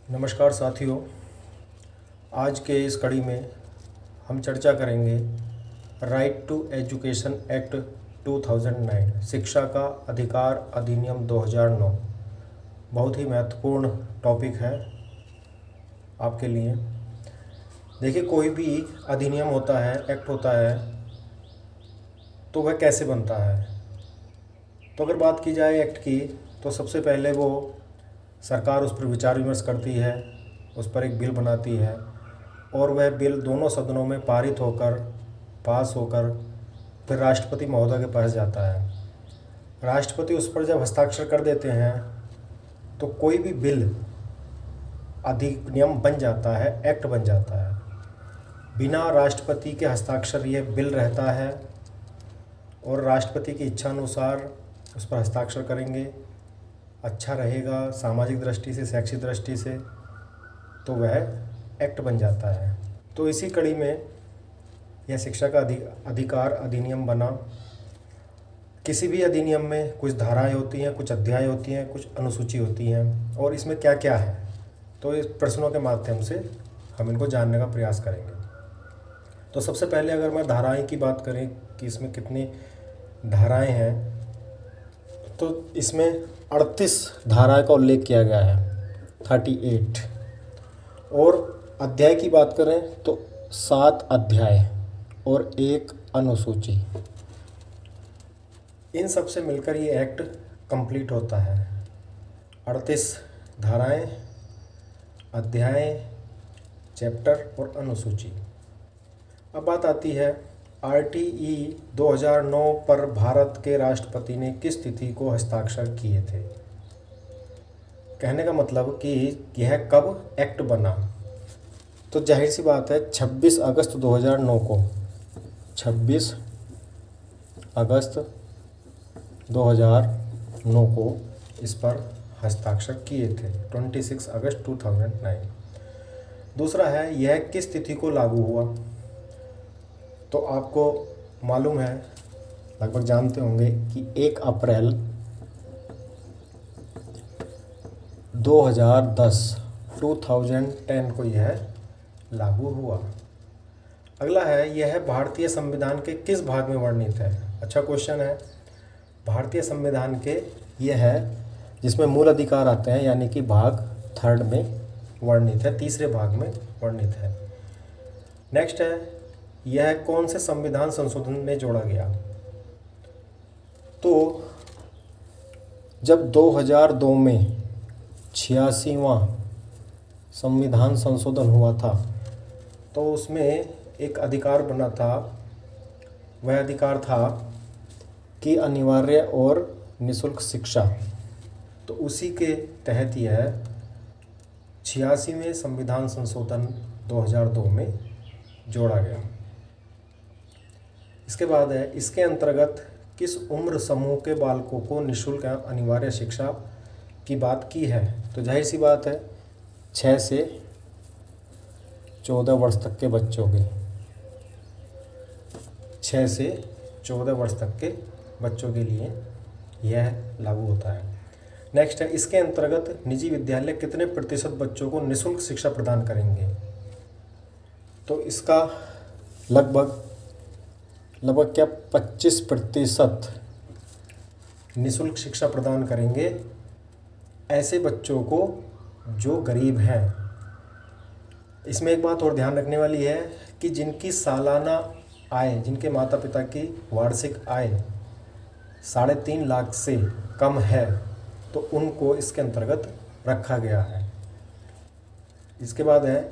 नमस्कार साथियों। आज के इस कड़ी में हम चर्चा करेंगे राइट टू एजुकेशन एक्ट 2009 शिक्षा का अधिकार अधिनियम 2009। बहुत ही महत्वपूर्ण टॉपिक है आपके लिए। देखिए, कोई भी अधिनियम होता है, एक्ट होता है, तो वह कैसे बनता है। तो अगर बात की जाए एक्ट की, तो सबसे पहले वो सरकार उस पर विचार विमर्श करती है, उस पर एक बिल बनाती है और वह बिल दोनों सदनों में पारित होकर पास होकर फिर राष्ट्रपति महोदय के पास जाता है। राष्ट्रपति उस पर जब हस्ताक्षर कर देते हैं तो कोई भी बिल अधिनियम बन जाता है, एक्ट बन जाता है। बिना राष्ट्रपति के हस्ताक्षर यह बिल रहता है और राष्ट्रपति की इच्छा अनुसार उस पर हस्ताक्षर करेंगे, अच्छा रहेगा सामाजिक दृष्टि से, शैक्षिक दृष्टि से, तो वह एक्ट बन जाता है। तो इसी कड़ी में यह शिक्षा का अधिकार अधिनियम बना। किसी भी अधिनियम में कुछ धाराएं होती हैं, कुछ अध्याय होती हैं, कुछ अनुसूची होती हैं, और इसमें क्या क्या है, तो इस प्रश्नों के माध्यम से हम इनको जानने का प्रयास करेंगे। तो सबसे पहले अगर मैं धाराएं की बात करें कि इसमें कितनी धाराएं हैं, तो इसमें 38 धाराएं का उल्लेख किया गया है, 38। और अध्याय की बात करें तो 7 अध्याय और 1 अनुसूची। इन सब से मिलकर ये एक्ट कंप्लीट होता है। 38 धाराएं, अध्याय, चैप्टर और अनुसूची। अब बात आती है RTE 2009 पर भारत के राष्ट्रपति ने किस तिथि को हस्ताक्षर किए थे। कहने का मतलब कि यह कब एक्ट बना। तो जाहिर सी बात है 26 अगस्त 2009 को, 26 अगस्त 2009 को इस पर हस्ताक्षर किए थे, 26 अगस्त 2009। दूसरा है, यह किस तिथि को लागू हुआ। तो आपको मालूम है, लगभग जानते होंगे कि 1 अप्रैल 2010 को यह लागू हुआ। अगला है, यह भारतीय संविधान के किस भाग में वर्णित है। अच्छा क्वेश्चन है। भारतीय संविधान के यह है जिसमें मूल अधिकार आते हैं, यानी कि भाग 3 में वर्णित है, तीसरे भाग में वर्णित है। नेक्स्ट है, यह कौन से संविधान संशोधन में जोड़ा गया। तो जब 2002 में 86वां संविधान संशोधन हुआ था, तो उसमें एक अधिकार बना था। वह अधिकार था कि अनिवार्य और निःशुल्क शिक्षा। तो उसी के तहत यह 86वें संविधान संशोधन 2002 में जोड़ा गया। इसके बाद है, इसके अंतर्गत किस उम्र समूह के बालकों को निःशुल्क या अनिवार्य शिक्षा की बात की है। तो जाहिर सी बात है 6 से 14 वर्ष तक के बच्चों के, 6 से 14 वर्ष तक के बच्चों के लिए यह लागू होता है। नेक्स्ट है, इसके अंतर्गत निजी विद्यालय कितने प्रतिशत बच्चों को निःशुल्क शिक्षा प्रदान करेंगे। तो इसका लगभग क्या 25% निःशुल्क शिक्षा प्रदान करेंगे ऐसे बच्चों को जो गरीब हैं। इसमें एक बात और ध्यान रखने वाली है कि जिनकी सालाना आय, जिनके माता पिता की वार्षिक आय 3.5 लाख से कम है, तो उनको इसके अंतर्गत रखा गया है। इसके बाद है,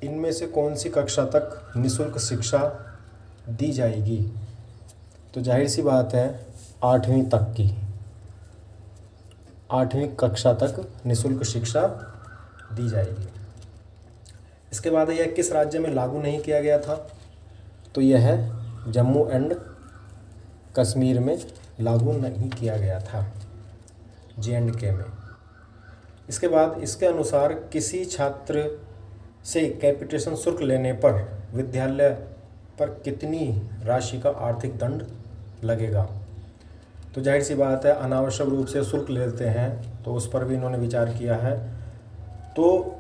इनमें से कौन सी कक्षा तक निःशुल्क शिक्षा दी जाएगी। तो जाहिर सी बात है 8वीं तक की, 8वीं कक्षा तक निःशुल्क शिक्षा दी जाएगी। इसके बाद यह किस राज्य में लागू नहीं किया गया था। तो यह है जम्मू एंड कश्मीर में लागू नहीं किया गया था, JNK में। इसके बाद इसके अनुसार किसी छात्र से कैपिटेशन शुल्क लेने पर विद्यालय पर कितनी राशि का आर्थिक दंड लगेगा। तो जाहिर सी बात है अनावश्यक रूप से शुल्क लेते हैं तो उस पर भी इन्होंने विचार किया है। तो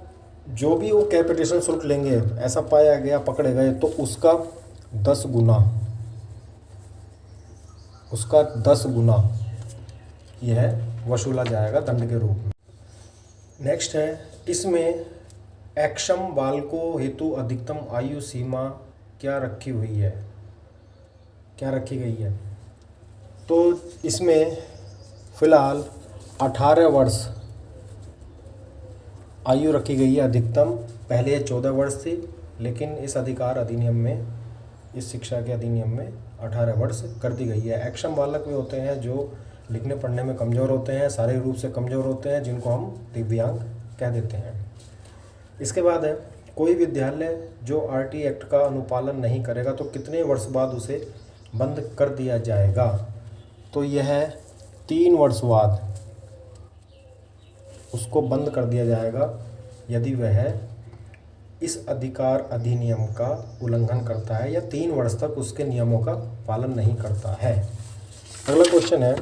जो भी वो कैपिटेशन शुल्क लेंगे, ऐसा पाया गया, पकड़े गए, तो उसका 10 गुना, उसका 10 गुना यह वसूला जाएगा दंड के रूप में। नेक्स्ट है, इसमें अक्षम बालकों हेतु अधिकतम आयु सीमा क्या रखी हुई है, क्या रखी गई है? तो इसमें फ़िलहाल 18 वर्ष आयु रखी गई है अधिकतम। पहले ये 14 वर्ष थी, लेकिन इस अधिकार अधिनियम में, इस शिक्षा के अधिनियम में 18 वर्ष कर दी गई है। अक्षम बालक वे होते हैं जो लिखने पढ़ने में कमज़ोर होते हैं, शारीरिक रूप से कमज़ोर होते हैं, जिनको हम दिव्यांग कह देते हैं। इसके बाद है, कोई विद्यालय जो आरटी एक्ट का अनुपालन नहीं करेगा तो कितने वर्ष बाद उसे बंद कर दिया जाएगा? तो यह 3 वर्ष बाद उसको बंद कर दिया जाएगा यदि वह इस अधिकार अधिनियम का उल्लंघन करता है या 3 वर्ष तक उसके नियमों का पालन नहीं करता है। अगला क्वेश्चन है,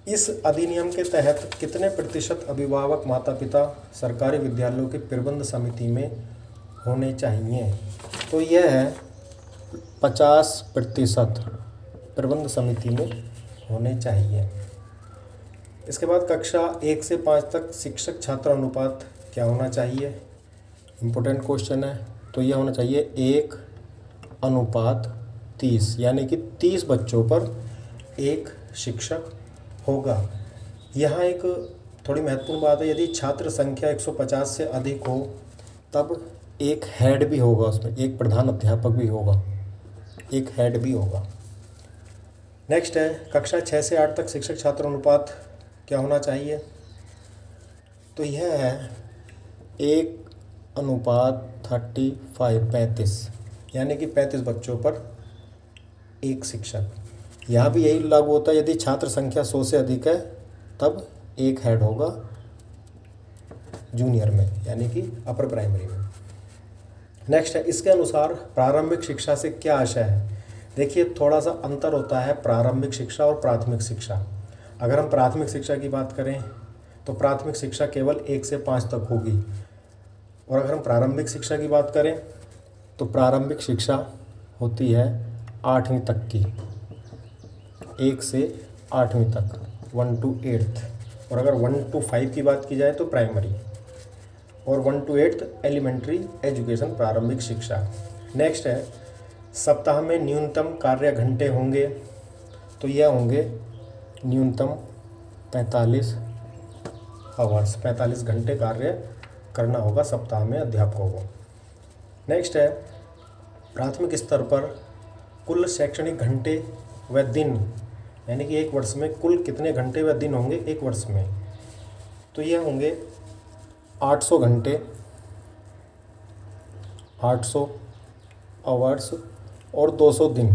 इस अधिनियम के तहत कितने प्रतिशत अभिभावक माता पिता सरकारी विद्यालयों की प्रबंध समिति में होने चाहिए? तो यह है 50% प्रबंध समिति में होने चाहिए। इसके बाद कक्षा 1 से 5 तक शिक्षक छात्र अनुपात क्या होना चाहिए? इम्पोर्टेंट क्वेश्चन है। तो यह होना चाहिए 1:30, यानी कि 30 बच्चों पर एक शिक्षक होगा। यहाँ एक थोड़ी महत्वपूर्ण बात है, यदि छात्र संख्या 150 से अधिक हो तब एक हेड भी होगा, उसमें एक प्रधान अध्यापक भी होगा, एक हेड भी होगा। नेक्स्ट है, कक्षा 6 से 8 तक शिक्षक छात्र अनुपात क्या होना चाहिए? तो यह है 1:35, यानी कि 35 बच्चों पर एक शिक्षक। यहाँ भी यही लागू होता है, यदि छात्र संख्या 100 से अधिक है तब एक हेड होगा जूनियर में, यानी कि अपर प्राइमरी में। नेक्स्ट है, इसके अनुसार प्रारंभिक शिक्षा से क्या आशय है? देखिए, थोड़ा सा अंतर होता है प्रारंभिक शिक्षा और प्राथमिक शिक्षा। अगर हम प्राथमिक शिक्षा की बात करें तो प्राथमिक शिक्षा केवल 1 से 5 तक होगी, और अगर हम प्रारंभिक शिक्षा की बात करें तो प्रारंभिक शिक्षा होती है 8वीं तक की, 1 से 8वीं तक, 1 to 8th। और अगर 1 to 5 की बात की जाए तो प्राइमरी, और 1 to 8th एलिमेंट्री एजुकेशन, प्रारंभिक शिक्षा। नेक्स्ट है, सप्ताह में न्यूनतम कार्य घंटे होंगे? तो यह होंगे न्यूनतम 45 आवर्स, 45 घंटे कार्य करना होगा सप्ताह में अध्यापकों को। नेक्स्ट है, प्राथमिक स्तर पर कुल शैक्षणिक घंटे व दिन, यानी कि एक वर्ष में कुल कितने घंटे व दिन होंगे एक वर्ष में? तो यह होंगे 800 घंटे, 800 आवर्स और 200 दिन,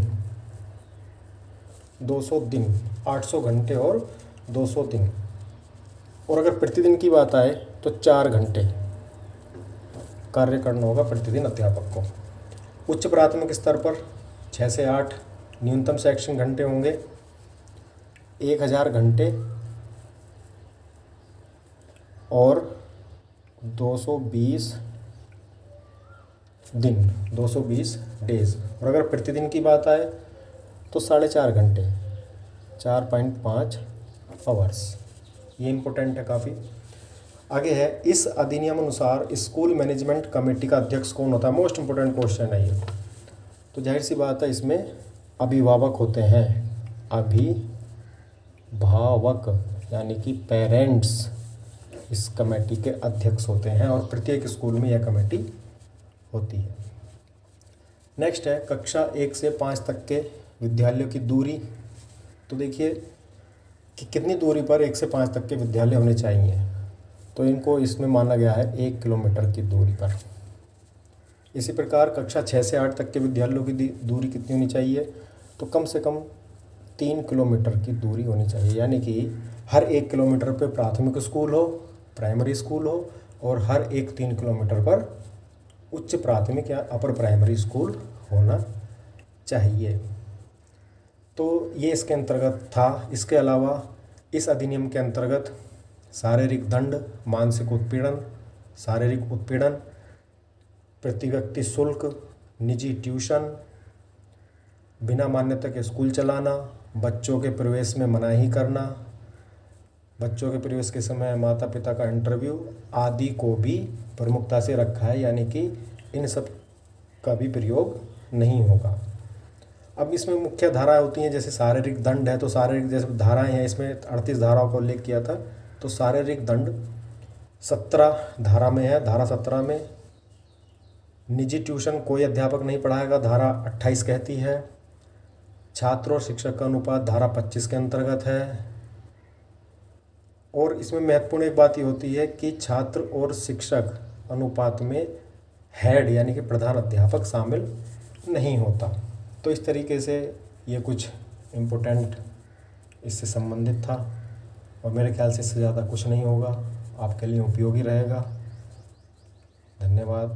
200 दिन, 800 घंटे और 200 दिन। और अगर प्रतिदिन की बात आए तो 4 घंटे कार्य करना होगा प्रतिदिन अध्यापक को। उच्च प्राथमिक स्तर पर 6 से 8 न्यूनतम शैक्षणिक घंटे होंगे 1000 घंटे और 220 दिन, 220 डेज। और अगर प्रतिदिन की बात आए तो 4.5 घंटे, 4.5 आवर्स। ये इम्पोर्टेंट है काफ़ी। आगे है, इस अधिनियम अनुसार स्कूल मैनेजमेंट कमेटी का अध्यक्ष कौन होता है? मोस्ट इम्पोर्टेंट क्वेश्चन है ये। तो जाहिर सी बात है, इसमें अभिभावक होते हैं, अभिभावक यानी कि पेरेंट्स इस कमेटी के अध्यक्ष होते हैं, और प्रत्येक स्कूल में यह कमेटी होती है। नेक्स्ट है, कक्षा 1 से 5 तक के विद्यालयों की दूरी। तो देखिए कि कितनी दूरी पर 1 से 5 तक के विद्यालय होने चाहिए। तो इनको इसमें माना गया है 1 किलोमीटर की दूरी पर। इसी प्रकार कक्षा 6 से 8 तक के विद्यालयों की दूरी कितनी होनी चाहिए? तो कम से कम 3 किलोमीटर की दूरी होनी चाहिए, यानी कि हर 1 किलोमीटर पे प्राथमिक स्कूल हो, प्राइमरी स्कूल हो, और हर 3 किलोमीटर पर उच्च प्राथमिक या अपर प्राइमरी स्कूल होना चाहिए। तो ये इसके अंतर्गत था। इसके अलावा इस अधिनियम के अंतर्गत शारीरिक दंड, मानसिक उत्पीड़न, शारीरिक उत्पीड़न, प्रति व्यक्ति शुल्क, निजी ट्यूशन, बिना मान्यता के स्कूल चलाना, बच्चों के प्रवेश में मनाही करना, बच्चों के प्रवेश के समय माता पिता का इंटरव्यू आदि को भी प्रमुखता से रखा है, यानी कि इन सब का भी प्रयोग नहीं होगा। अब इसमें मुख्य धाराएं होती हैं, जैसे शारीरिक दंड है तो शारीरिक जैसे धाराएं हैं, इसमें 38 धाराओं का उल्लेख किया था। तो शारीरिक दंड 17 धारा में है। धारा 17 में निजी ट्यूशन कोई अध्यापक नहीं पढ़ाएगा, धारा 28 कहती है। छात्र और शिक्षक का अनुपात धारा 25 के अंतर्गत है। और इसमें महत्वपूर्ण एक बात ये होती है कि छात्र और शिक्षक अनुपात में हेड यानी कि प्रधान अध्यापक शामिल नहीं होता। तो इस तरीके से ये कुछ इम्पोर्टेंट इससे संबंधित था, और मेरे ख्याल से इससे ज़्यादा कुछ नहीं होगा, आपके लिए उपयोगी रहेगा। धन्यवाद।